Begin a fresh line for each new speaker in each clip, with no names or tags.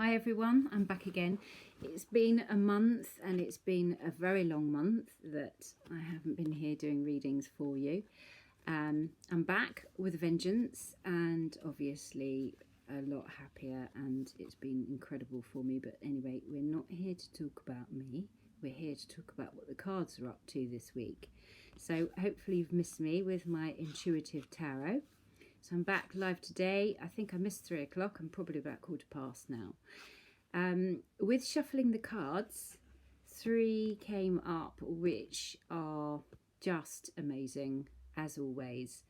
Hi everyone, I'm back again. It's been a month and it's been a very long month that I haven't been here doing readings for you. I'm back with a vengeance and obviously a lot happier, and it's been incredible for me. But anyway, we're not here to talk about me. We're here to talk about what the cards are up to this week. So hopefully you've missed me with my intuitive tarot. So I'm back live today. I think I missed 3 o'clock. I'm probably about 1:15 now. With shuffling the cards, 3 came up, which are just amazing, as always.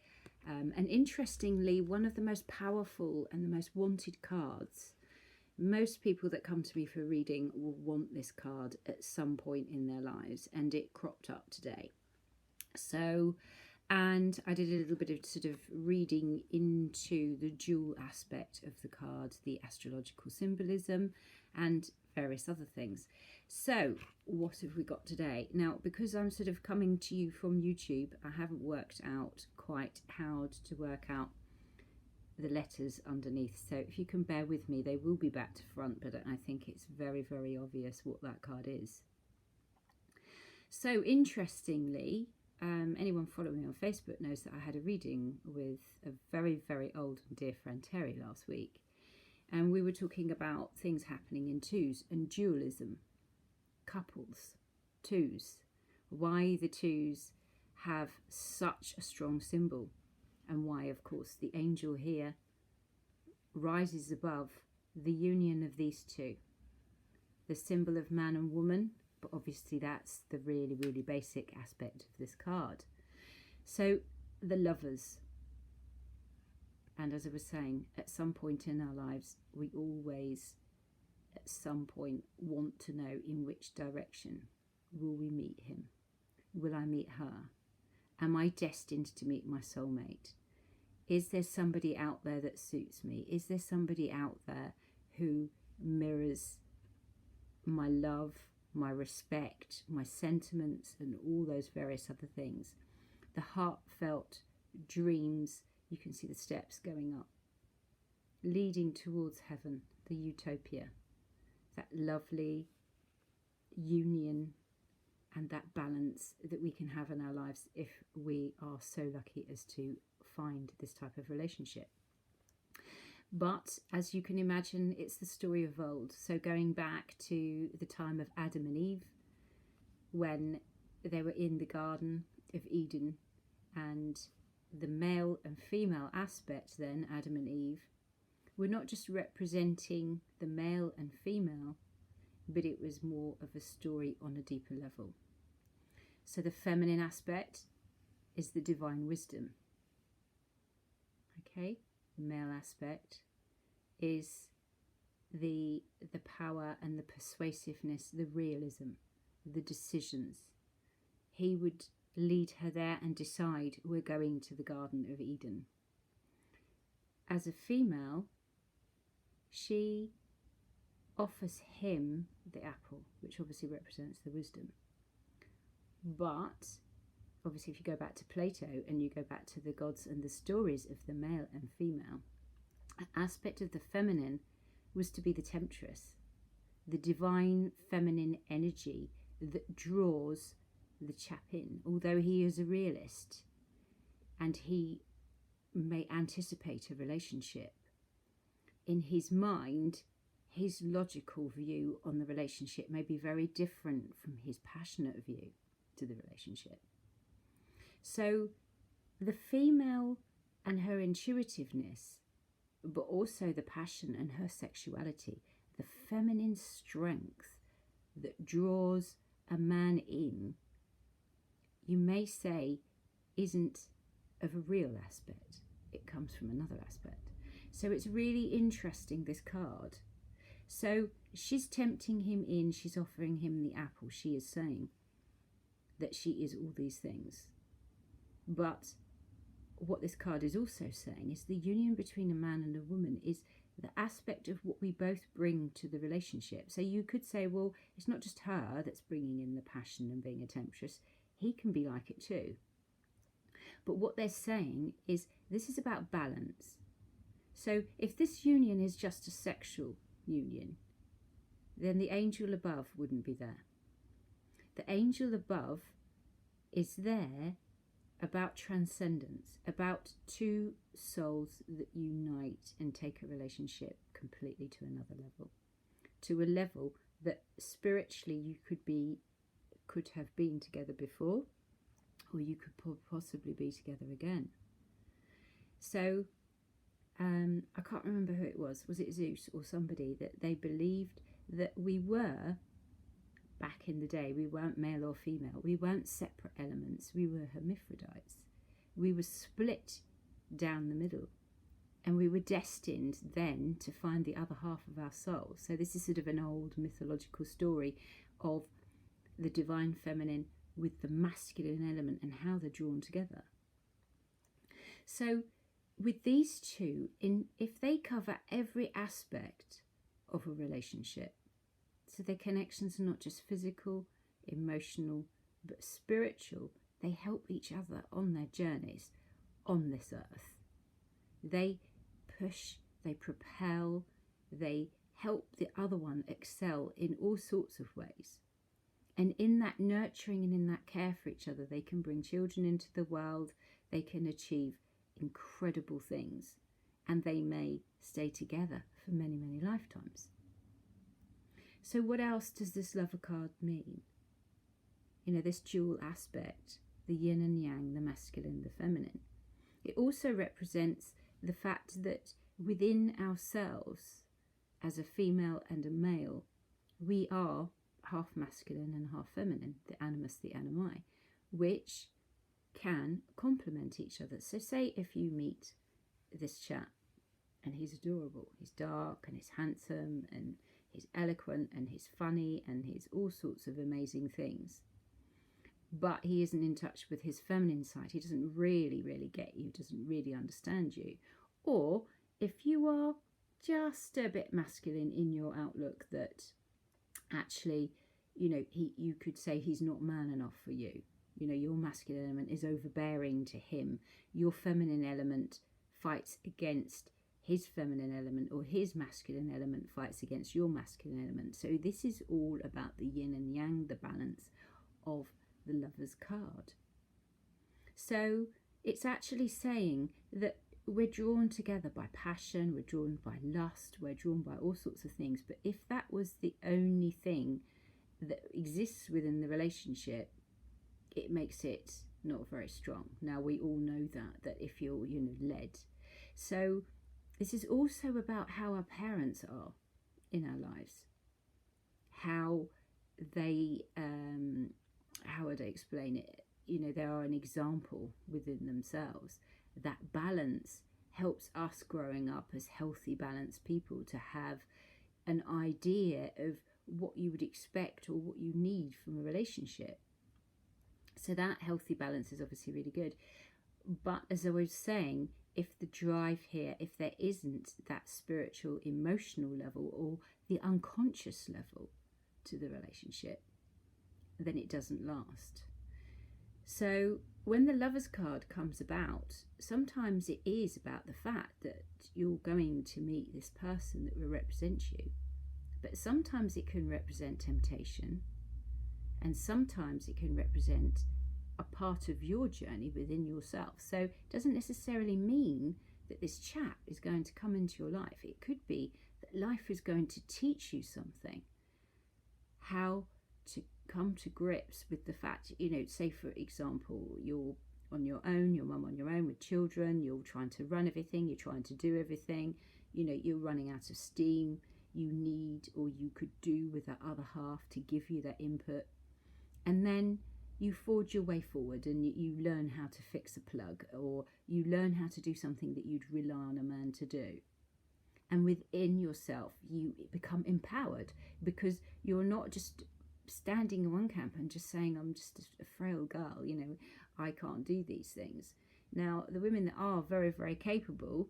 And interestingly, one of the most powerful and the most wanted cards. Most people that come to me for reading will want this card at some point in their lives, and it cropped up today. So, and I did a little bit of sort of reading into the dual aspect of the card, the astrological symbolism, and various other things. So what have we got today? Now, because I'm sort of coming to you from YouTube, I haven't worked out quite how to work out the letters underneath. So if you can bear with me, they will be back to front, but I think it's very, very obvious what that card is. So interestingly, anyone following me on Facebook knows that I had a reading with a very, very old and dear friend, Terry, last week. And we were talking about things happening in twos and dualism, couples, twos, why the twos have such a strong symbol, and why, of course, the angel here rises above the union of these two. The symbol of man and woman, but obviously that's the really, really basic aspect of this card. So the lovers. And as I was saying, at some point in our lives, we always, at some point, want to know in which direction will we meet him? Will I meet her? Am I destined to meet my soulmate? Is there somebody out there that suits me? Is there somebody out there who mirrors my love, my respect, my sentiments, and all those various other things? The heartfelt dreams. You can see the steps going up, leading towards heaven, the utopia, that lovely union and that balance that we can have in our lives if we are so lucky as to find this type of relationship. But as you can imagine, it's the story of old. So going back to the time of Adam and Eve, when they were in the Garden of Eden, and the male and female aspect then, Adam and Eve, were not just representing the male and female, but it was more of a story on a deeper level. So the feminine aspect is the divine wisdom. Okay, the male aspect is the power and the persuasiveness, the realism, the decisions. He would lead her there and decide, we're going to the Garden of Eden. As a female, she offers him the apple, which obviously represents the wisdom. But obviously if you go back to Plato and you go back to the gods and the stories of the male and female, an aspect of the feminine was to be the temptress, the divine feminine energy that draws the chap in. Although he is a realist and he may anticipate a relationship, in his mind, his logical view on the relationship may be very different from his passionate view to the relationship. So the female and her intuitiveness, but also the passion and her sexuality, the feminine strength that draws a man in, you may say, isn't of a real aspect. It comes from another aspect. So it's really interesting, this card. So she's tempting him in, she's offering him the apple. She is saying that she is all these things. But what this card is also saying is the union between a man and a woman is the aspect of what we both bring to the relationship. So you could say, well, it's not just her that's bringing in the passion and being a temptress. He can be like it too. But what they're saying is this is about balance. So if this union is just a sexual union, then the angel above wouldn't be there. The angel above is there about transcendence, about two souls that unite and take a relationship completely to another level, to a level that spiritually you could have been together before, or you could possibly be together again. So I can't remember who it was it Zeus or somebody, that they believed that we were, back in the day, we weren't male or female, we weren't separate elements, we were hermaphrodites. We were split down the middle, and we were destined then to find the other half of our soul. So this is sort of an old mythological story of the divine feminine with the masculine element and how they're drawn together. So with these two, if they cover every aspect of a relationship, so their connections are not just physical, emotional, but spiritual, they help each other on their journeys on this earth. They push, they propel, they help the other one excel in all sorts of ways. And in that nurturing and in that care for each other, they can bring children into the world, they can achieve incredible things, and they may stay together for many, many lifetimes. So what else does this lover card mean? You know, this dual aspect, the yin and yang, the masculine, the feminine. It also represents the fact that within ourselves, as a female and a male, we are half masculine and half feminine, the animus, the animi, which can complement each other. So say if you meet this chap and he's adorable, he's dark and he's handsome and he's eloquent and he's funny and he's all sorts of amazing things, but he isn't in touch with his feminine side, he doesn't really get you, doesn't really understand you. Or if you are just a bit masculine in your outlook, that actually, you know, you could say he's not man enough for you. You know, your masculine element is overbearing to him. Your feminine element fights against his feminine element, or his masculine element fights against your masculine element. So this is all about the yin and yang, the balance of the Lover's card. So it's actually saying that we're drawn together by passion, we're drawn by lust, we're drawn by all sorts of things. But if that was the only thing that exists within the relationship, it makes it not very strong. Now we all know that if you're, you know, led. So this is also about how our parents are in our lives, how they, how would I explain it? You know, they are an example within themselves. That balance helps us growing up as healthy, balanced people to have an idea of what you would expect or what you need from a relationship. So that healthy balance is obviously really good. But as I was saying, if the drive here, if there isn't that spiritual, emotional level or the unconscious level to the relationship, then it doesn't last. So when the Lover's card comes about, sometimes it is about the fact that you're going to meet this person that will represent you. But sometimes it can represent temptation, and sometimes it can represent a part of your journey within yourself. So it doesn't necessarily mean that this chap is going to come into your life. It could be that life is going to teach you something, how to come to grips with the fact, you know, say for example, you're on your own, your mum on your own with children, you're trying to run everything, you're trying to do everything, you know, you're running out of steam, you need, or you could do with that other half to give you that input. And then you forge your way forward and you learn how to fix a plug, or you learn how to do something that you'd rely on a man to do. And within yourself, you become empowered, because you're not just standing in one camp and just saying, I'm just a frail girl, you know, I can't do these things. Now, the women that are very, very capable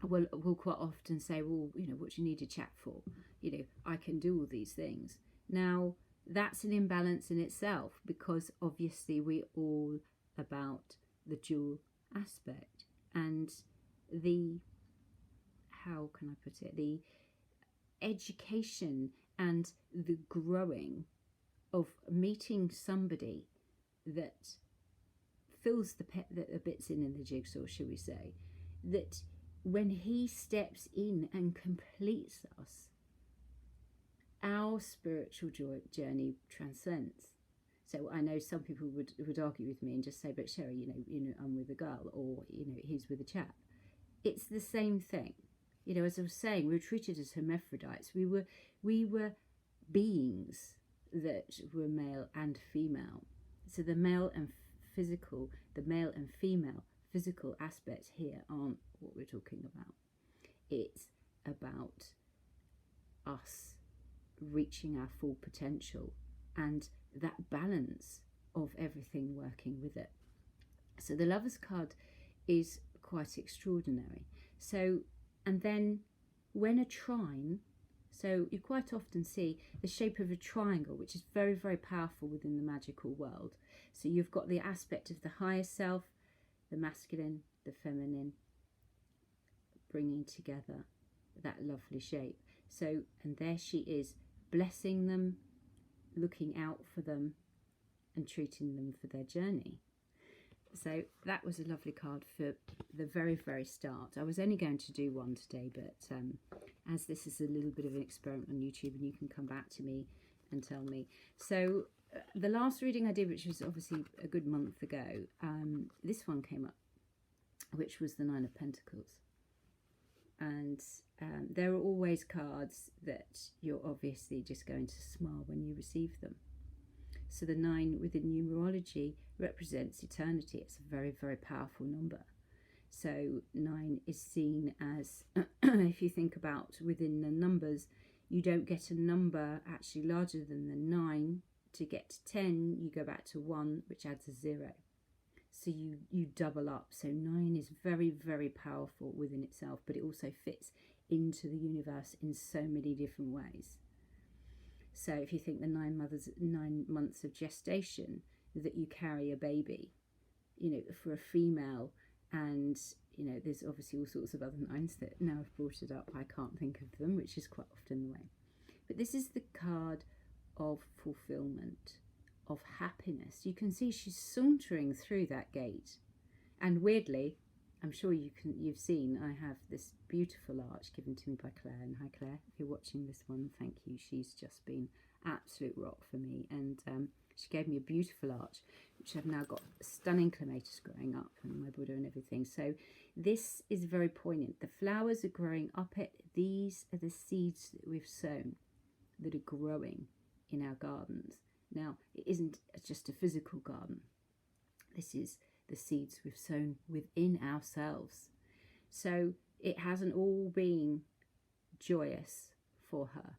will quite often say, well, you know, what do you need a chap for? You know, I can do all these things. Now, that's an imbalance in itself, because obviously we're all about the dual aspect and the, how can I put it, the education and the growing of meeting somebody that fills the bits in the jigsaw, shall we say, that when he steps in and completes us, our spiritual journey transcends. So I know some people would argue with me and just say, but Sherry, I'm with a girl, or he's with a chap. It's the same thing. As I was saying, we were treated as hermaphrodites. We were beings that were male and female. So the male and female physical aspects here aren't what we're talking about. It's about us reaching our full potential and that balance of everything working with it. So the Lovers card is quite extraordinary. So, and then when a trine, so you quite often see the shape of a triangle, which is very, very powerful within the magical world. So you've got the aspect of the higher self, the masculine, the feminine, bringing together that lovely shape. So, and there she is, blessing them, looking out for them, and treating them for their journey. So that was a lovely card for the very, very start. I was only going to do one today, but as this is a little bit of an experiment on YouTube, and you can come back to me and tell me. So the last reading I did, which was obviously a good month ago, this one came up, which was the Nine of Pentacles. And there are always cards that you're obviously just going to smile when you receive them. So the 9 within numerology represents eternity. It's a very, very powerful number. So 9 is seen as, if you think about within the numbers, you don't get a number actually larger than the 9. To get to 10, you go back to 1, which adds a 0. So you double up. So 9 is very, very powerful within itself, but it also fits into the universe in so many different ways. So if you think the 9 months of gestation that you carry a baby, for a female, and there's obviously all sorts of other 9s that now I've brought it up, I can't think of them, which is quite often the way. But this is the card of fulfillment, of happiness. You can see she's sauntering through that gate, and weirdly, I'm sure you've seen, I have this beautiful arch given to me by Claire. And hi Claire, if you're watching this one, thank you. She's just been absolute rock for me, and she gave me a beautiful arch, which I've now got stunning clematis growing up, and my Buddha and everything. So this is very poignant. The flowers are growing up it. These are the seeds that we've sown that are growing in our gardens. Now, it isn't just a physical garden. This is the seeds we've sown within ourselves. So it hasn't all been joyous for her.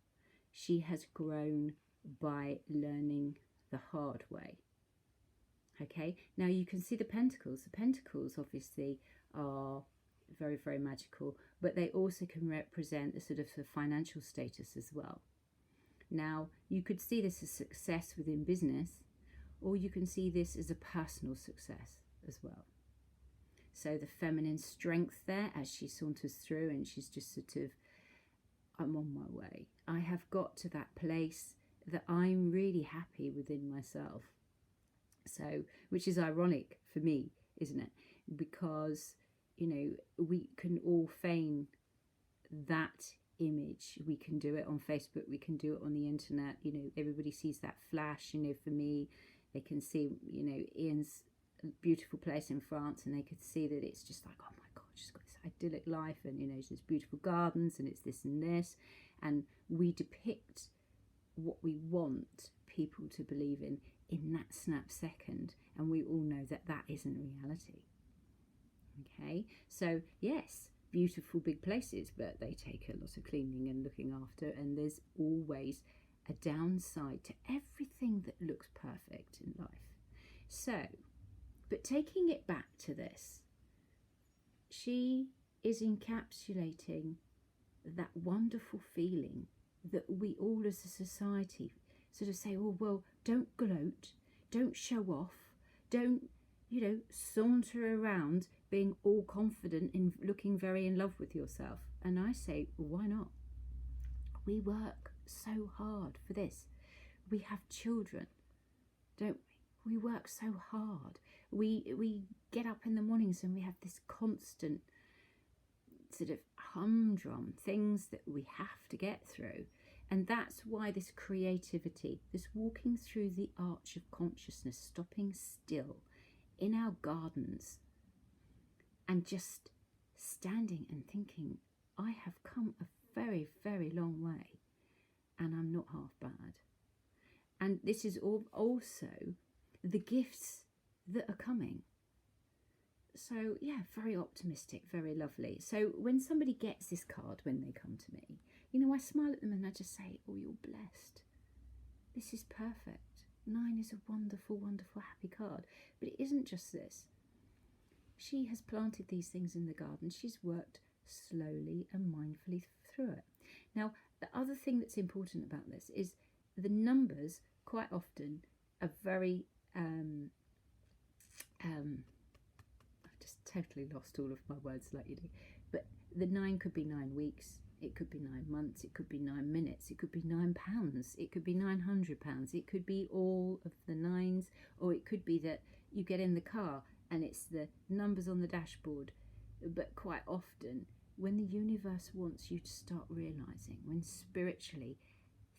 She has grown by learning the hard way. Okay, now you can see the pentacles. The pentacles obviously are very, very magical, but they also can represent the sort of the financial status as well. Now, you could see this as success within business, or you can see this as a personal success as well. So the feminine strength there as she saunters through, and she's just sort of, I'm on my way. I have got to that place that I'm really happy within myself. So, which is ironic for me, isn't it? Because, we can all feign that image. We can do it on Facebook, we can do it on the internet. Everybody sees that flash. For me, they can see, Ian's beautiful place in France, and they could see that it's just like, oh my God, she's got this idyllic life, and there's beautiful gardens, and it's this and this, and we depict what we want people to believe in that snap second, and we all know that that isn't reality. Okay, so yes, beautiful big places, but they take a lot of cleaning and looking after, and there's always a downside to everything that looks perfect in life. So, but taking it back to this, she is encapsulating that wonderful feeling that we all as a society sort of say, oh, well, don't gloat, don't show off, don't, saunter around being all confident in looking very in love with yourself. And I say, well, why not? We work so hard for this. We have children, don't we? We work so hard. We get up in the mornings and we have this constant sort of humdrum things that we have to get through. And that's why this creativity, this walking through the arch of consciousness, stopping still in our gardens and just standing and thinking, I have come a very, very long way and I'm not half bad. And this is also the gifts that are coming. So yeah, very optimistic, very lovely. So when somebody gets this card, when they come to me, you know, I smile at them and I just say, oh, you're blessed. This is perfect. 9 is a wonderful, wonderful, happy card. But it isn't just this. She has planted these things in the garden. She's worked slowly and mindfully through it. Now, the other thing that's important about this is the numbers quite often are very I've just totally lost all of my words like you do. But the 9 could be 9 weeks, it could be 9 months, it could be 9 minutes, it could be £9, it could be £900, it could be all of the 9s, or it could be that you get in the car and it's the numbers on the dashboard. But quite often, when the universe wants you to start realising, when spiritually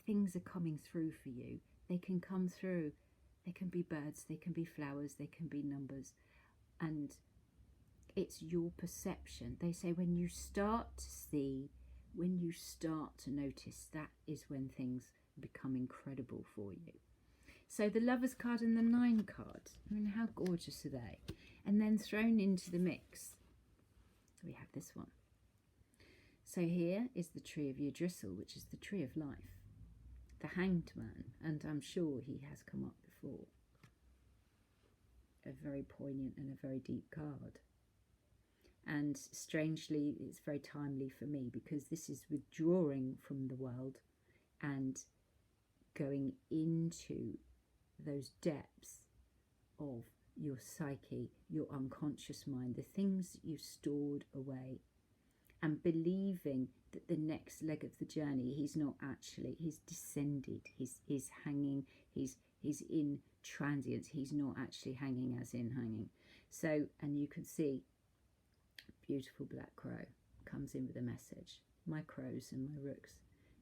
things are coming through for you, they can come through. They can be birds, they can be flowers, they can be numbers. And it's your perception. They say when you start to see, when you start to notice, that is when things become incredible for you. So the Lovers card and the 9 card, I mean, how gorgeous are they? And then thrown into the mix, we have this one. So here is the tree of Yggdrasil, which is the tree of life. The Hanged Man, and I'm sure he has come up before. A very poignant and a very deep card. And strangely, it's very timely for me because this is withdrawing from the world and going into those depths of your psyche, your unconscious mind, the things that you stored away, and believing that the next leg of the journey, he's not actually, he's descended, he's hanging, he's in transience, he's not actually hanging as in hanging. So, and you can see, beautiful black crow comes in with a message. My crows and my rooks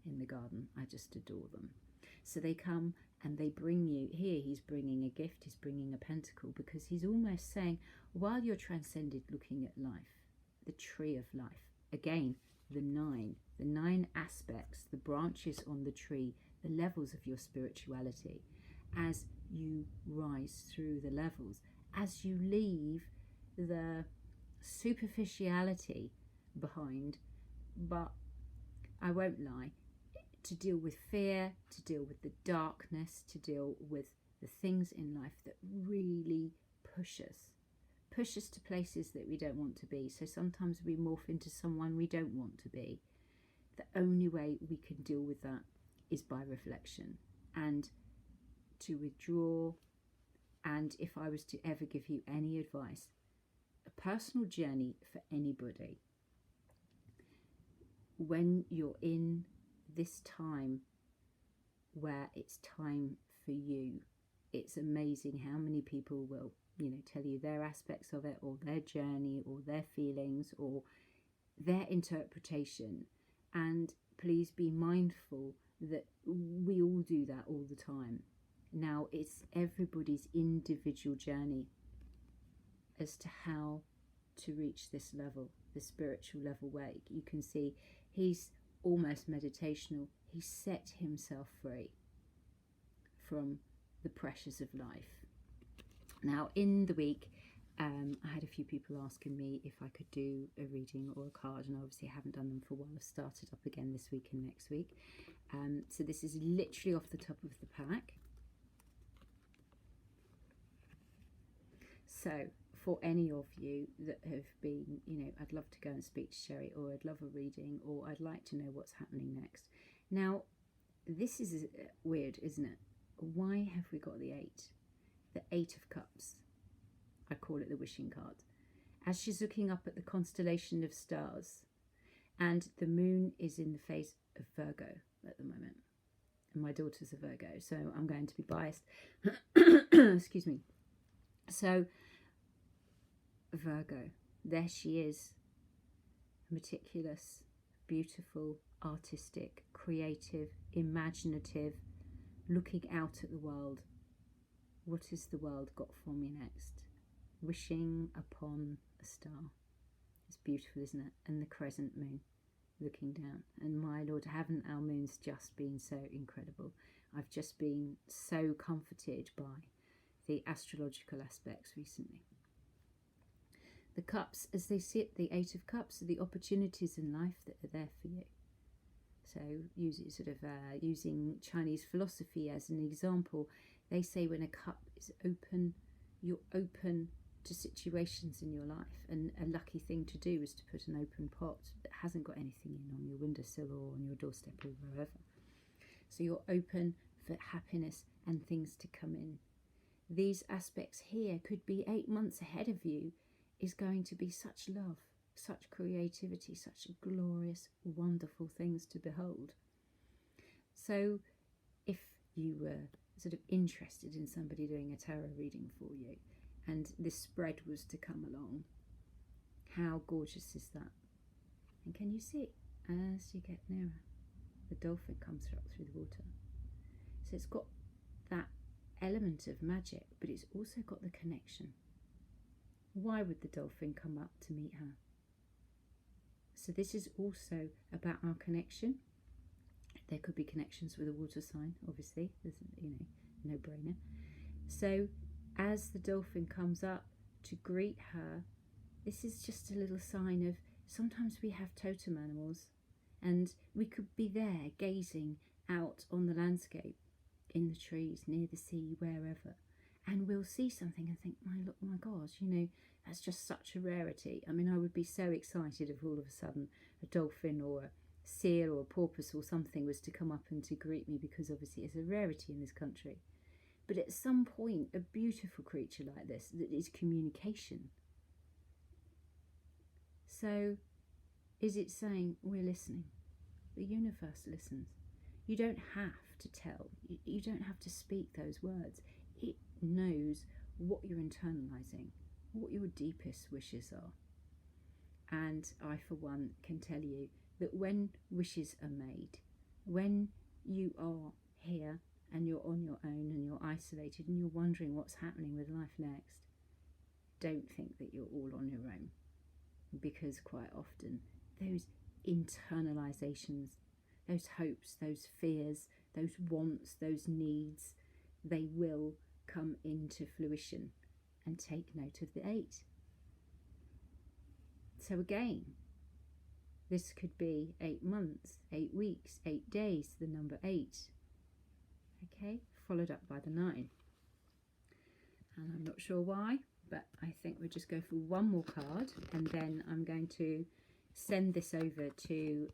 in the garden, I just adore them. So they come and they bring you, here he's bringing a gift, he's bringing a pentacle, because he's almost saying, while you're transcended looking at life, the tree of life, again, the 9 aspects, the branches on the tree, the levels of your spirituality, as you rise through the levels, as you leave the superficiality behind, but I won't lie, to deal with fear, to deal with the darkness, to deal with the things in life that really push us to places that we don't want to be. So sometimes we morph into someone we don't want to be. The only way we can deal with that is by reflection and to withdraw. And if I was to ever give you any advice, a personal journey for anybody, when you're in this time where it's time for you, it's amazing how many people will, you know, tell you their aspects of it, or their journey, or their feelings, or their interpretation. And please be mindful that we all do that all the time. Now, it's everybody's individual journey as to how to reach this level, the spiritual level, where you can see he's almost meditational. He set himself free from the pressures of life. Now, in the week, I had a few people asking me if I could do a reading or a card, and obviously I haven't done them for a while. I've started up again this week and next week. So this is literally off the top of the pack. So for any of you that have been, you know, I'd love to go and speak to Sherry, or I'd love a reading, or I'd like to know what's happening next. Now, this is weird, isn't it? Why have we got the 8? The 8 of Cups. I call it the wishing card. As she's looking up at the constellation of stars, And the moon is in the phase of Virgo at the moment. And my daughter's a Virgo, so I'm going to be biased. Excuse me. So, Virgo, there she is. Meticulous, beautiful, artistic, creative, imaginative, looking out at the world. What has the world got for me next? Wishing upon a star. It's beautiful, isn't it? And the crescent moon looking down. And my Lord, haven't our moons just been so incredible? I've just been so comforted by the astrological aspects recently. The cups, as they sit, the 8 of cups, are the opportunities in life that are there for you. So using Chinese philosophy as an example, they say when a cup is open, you're open to situations in your life. And a lucky thing to do is to put an open pot that hasn't got anything in on your windowsill or on your doorstep or wherever. So you're open for happiness and things to come in. These aspects here could be 8 months ahead of you. Is going to be such love, such creativity, such glorious, wonderful things to behold. So if you were sort of interested in somebody doing a tarot reading for you and this spread was to come along, how gorgeous is that? And can you see, as you get nearer, the dolphin comes up through the water. So it's got that element of magic, but it's also got the connection. Why would the dolphin come up to meet her? So this is also about our connection. There could be connections with a water sign, obviously. There's, no brainer. So as the dolphin comes up to greet her, this is just a little sign of, sometimes we have totem animals and we could be there gazing out on the landscape, in the trees, near the sea, wherever. And we'll see something and think, my gosh, that's just such a rarity. I mean, I would be so excited if all of a sudden a dolphin or a seal or a porpoise or something was to come up and to greet me, because obviously it's a rarity in this country. But at some point, a beautiful creature like this, that is communication. So is it saying we're listening? The universe listens. You don't have to tell. You don't have to speak those words. It knows what you're internalizing, what your deepest wishes are. And I, for one, can tell you that when wishes are made, when you are here and you're on your own and you're isolated and you're wondering what's happening with life next, don't think that you're all on your own, because quite often those internalizations, those hopes, those fears, those wants, those needs, they will come into fruition. And take note of the 8. So again, this could be 8 months, 8 weeks, 8 days, the number 8. Okay, followed up by the 9. And I'm not sure why, but I think we'll just go for one more card, and then I'm going to send this over to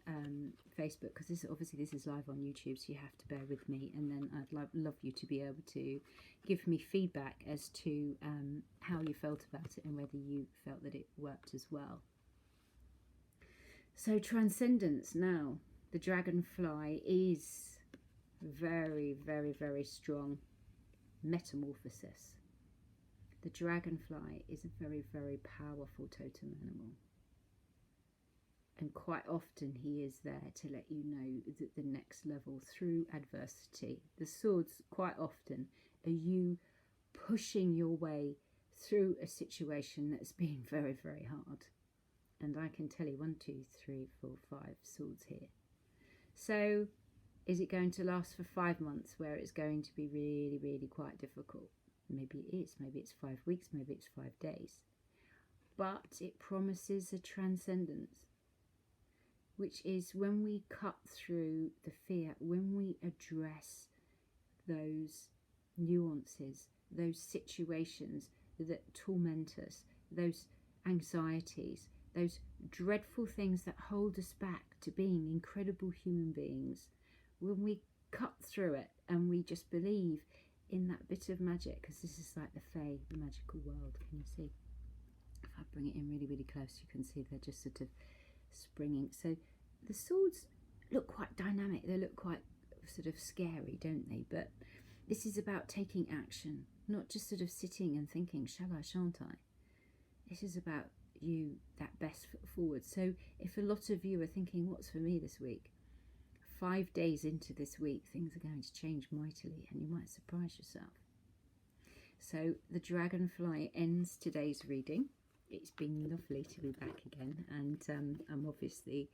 Facebook, because this is live on YouTube, so you have to bear with me. And then I'd love you to be able to give me feedback as to how you felt about it and whether you felt that it worked as well. So transcendence now. The dragonfly is very, very, very strong. Metamorphosis. The dragonfly is a very, very powerful totem animal. And quite often he is there to let you know that the next level through adversity. The swords quite often are you pushing your way through a situation that's been very, very hard. And I can tell you 1, 2, 3, 4, 5 swords here. So is it going to last for 5 months where it's going to be really, really quite difficult? Maybe it is. Maybe it's 5 weeks. Maybe it's 5 days. But it promises a transcendence, which is when we cut through the fear, when we address those nuances, those situations that torment us, those anxieties, those dreadful things that hold us back to being incredible human beings, when we cut through it and we just believe in that bit of magic, because this is like the Fae, the magical world. Can you see? If I bring it in really, really close, you can see they're just sort of springing. So the swords look quite dynamic, they look quite sort of scary, don't they? But this is about taking action, not just sort of sitting and thinking, shall I, shan't I? This is about you, that best foot forward. So if a lot of you are thinking, what's for me this week? 5 days into this week, things are going to change mightily and you might surprise yourself. So the dragonfly ends today's reading. It's been lovely to be back again, and I'm obviously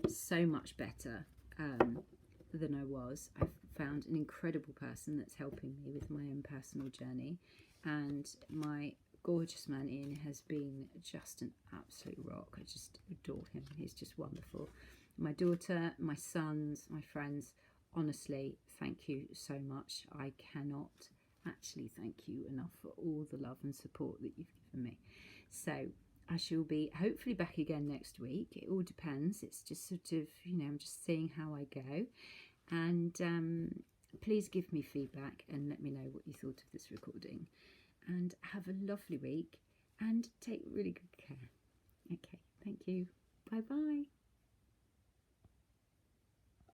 so much better than I was. I've found an incredible person that's helping me with my own personal journey, and my gorgeous man Ian has been just an absolute rock. I just adore him. He's just wonderful. My daughter, my sons, my friends, honestly, thank you so much. I cannot actually thank you enough for all the love and support that you've given me. So I shall be hopefully back again next week. It all depends. It's just sort of, you know, I'm just seeing how I go. And please give me feedback and let me know what you thought of this recording. And have a lovely week and take really good care. Okay, thank you. Bye-bye.